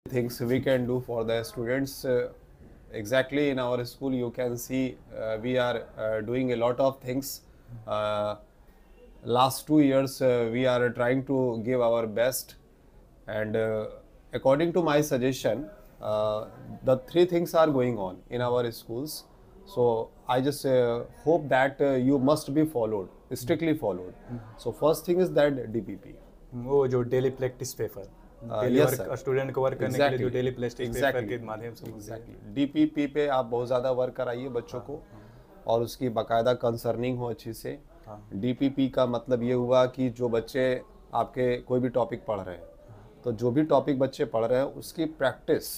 things we can do for the students. Exactly in our school, you can see we are doing a lot of things. Last 2 years, we are trying to give our best, and according to my suggestion, the three things are going on in our schools. So I just hope that you must be followed, strictly followed. So first thing is that DPP. वो जो daily practice paper daily yes, work sir. Student को work करने के लिए जो Exactly. Daily practice paper Exactly. के माध्यम से एग्जैक्टली डीपीपी पे आप बहुत ज़्यादा वर्क कराइए बच्चों को, और उसकी बाकायदा कंसर्निंग हो अच्छी से। डीपीपी का मतलब ये हुआ कि जो बच्चे आपके कोई भी टॉपिक पढ़ रहे हैं, तो जो भी टॉपिक बच्चे पढ़ रहे हैं उसकी प्रैक्टिस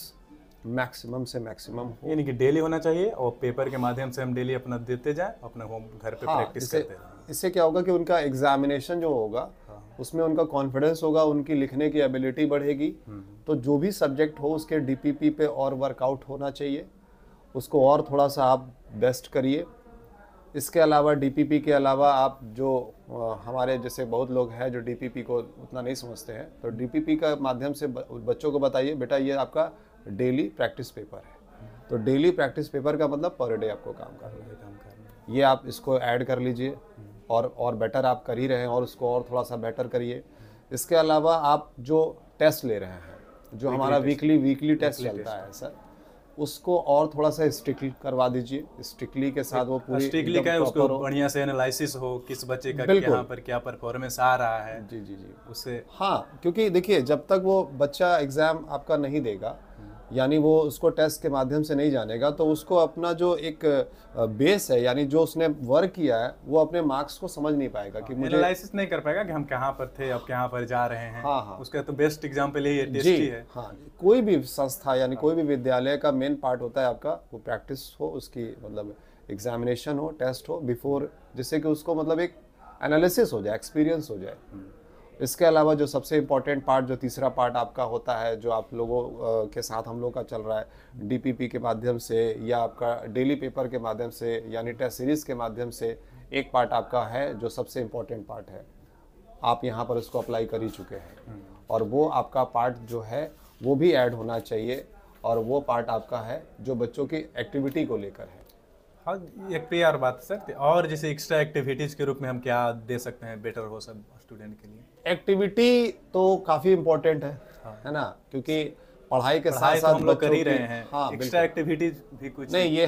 मैक्सिमम से मैक्सिमम हो। यानी कि डेली होना चाहिए और पेपर के माध्यम से हम डेली अपना देते जाएं, अपना होम घर पे प्रैक्टिस करते रहें। इससे क्या होगा कि उनका एग्जामिनेशन जो होगा उसमें उनका कॉन्फिडेंस होगा, उनकी लिखने की एबिलिटी बढ़ेगी। तो जो भी सब्जेक्ट हो उसके डीपीपी पे और वर्कआउट होना चाहिए, उसको और थोड़ा सा आप बेस्ट करिए। इसके अलावा डीपीपी के अलावा आप जो हमारे जैसे बहुत लोग हैं जो डीपीपी को उतना नहीं समझते हैं, तो डीपीपी का माध्यम से बच्चों को बताइए, बेटा ये आपका डेली प्रैक्टिस पेपर है। तो डेली प्रैक्टिस पेपर का मतलब पर डे आपको काम करना है, ये आप इसको ऐड कर लीजिए और बेटर आप कर ही रहे हैं, और उसको और थोड़ा सा बेटर करिए। इसके अलावा आप जो टेस्ट ले रहे हैं, जो हमारा वीकली टेस्ट चलता है सर, उसको और थोड़ा सा स्ट्रिक्टली करवा दीजिए। स्ट्रिक्टली के साथ वो पूरी स्ट्रिक्टली का उसको बढ़िया से एनालिसिस हो, किस बच्चे का यहाँ पर क्या परफॉर्मेंस आ रहा है। जी उससे हाँ, क्योंकि देखिए जब तक वो बच्चा एग्जाम आपका नहीं देगा, यानी वो उसको टेस्ट के माध्यम से नहीं जानेगा, तो उसको अपना जो एक बेस है, यानी जो उसने वर्क किया है, वो अपने मार्क्स को समझ नहीं पाएगा कि मुझे एनालिसिस नहीं कर पाएगा कि हम कहाँ पर थे, अब कहाँ पर जा रहे हैं। हाँ। उसका तो बेस्ट एग्जाम्पल ही टेस्ट ही है। हाँ, कोई भी संस्था यानी कोई भी विद्यालय का मेन पार्ट होता है आपका वो प्रैक्टिस हो, उसकी मतलब एग्जामिनेशन हो, टेस्ट हो बिफोर, जिससे कि उसको मतलब एक एनालिसिस हो जाए, एक्सपीरियंस हो जाए। इसके अलावा जो सबसे इम्पोर्टेंट पार्ट, जो तीसरा पार्ट आपका होता है, जो आप लोगों के साथ हम लोग का चल रहा है डीपीपी के माध्यम से या आपका डेली पेपर के माध्यम से, यानी टेस्ट सीरीज के माध्यम से, एक पार्ट आपका है जो सबसे इम्पोर्टेंट पार्ट है। आप यहाँ पर उसको अप्लाई कर ही चुके हैं, और वो आपका पार्ट जो है वो भी ऐड होना चाहिए, और वो पार्ट आपका है जो बच्चों की एक्टिविटी को लेकर है। हाँ, एक पे यार बात सर, और जैसे एक्स्ट्रा एक्टिविटीज के रूप में हम क्या दे सकते हैं बेटर हो सब स्टूडेंट के लिए? एक्टिविटी तो काफ़ी इम्पोर्टेंट है ना, क्योंकि पढ़ाई के साथ साथ हम लोग कर ही रहे हैं। हाँ, एक्स्ट्रा एक्टिविटीज भी कुछ नहीं,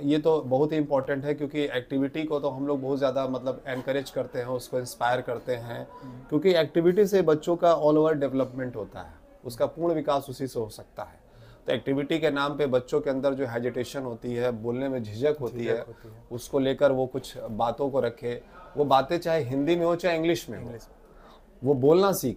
ये तो बहुत ही इम्पोर्टेंट है, क्योंकि एक्टिविटी को तो हम लोग बहुत ज़्यादा मतलब एनकरेज करते हैं, उसको इंस्पायर करते हैं, क्योंकि एक्टिविटी से बच्चों का ऑल ओवर डेवलपमेंट होता है, उसका पूर्ण विकास उसी से हो सकता है। तो एक्टिविटी के नाम पे बच्चों के अंदर जो हेजिटेशन होती है, बोलने में झिझक होती है, उसको लेकर वो कुछ बातों को रखे, वो बातें चाहे हिंदी में हो चाहे इंग्लिश में हो, वो बोलना सीखे।